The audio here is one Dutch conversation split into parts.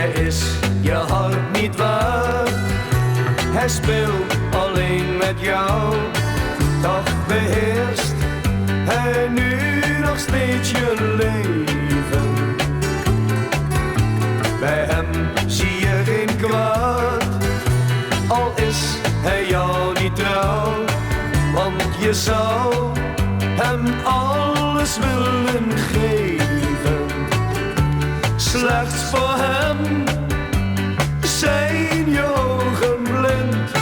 Hij is je hart niet waard. Hij speelt alleen met jou. Toch beheerst hij nu nog steeds je leven. Bij hem zie je geen kwaad, al is hij jou niet trouw. Want je zou hem alles willen geven. Slechts voor hem zijn je ogen blind.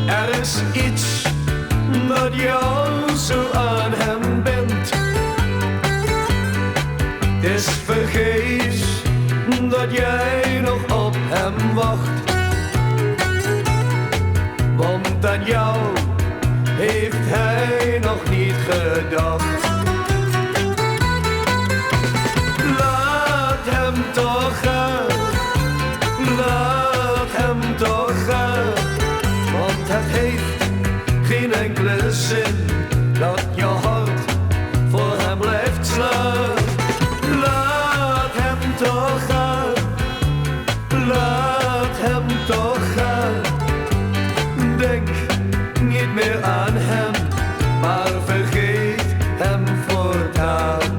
Er is iets dat jou zo aan hem bindt. Het is vergeefs dat jij nog op hem wacht. Want aan jou heeft hij nog niet gedacht. Laat hem toch gaan, laat hem toch gaan. Want het heeft geen enkele zin dat je hart voor hem blijft slaan. Laat hem toch gaan, laat hem toch gaan. Denk niet meer aan hem, maar vergeet hem voortaan.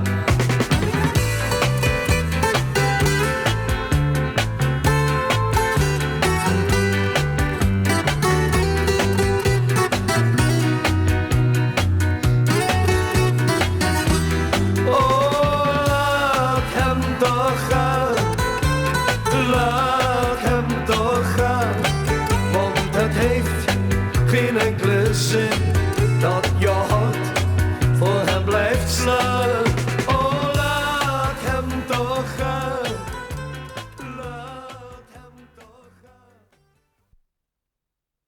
Oh, laat hem toch gaan, laat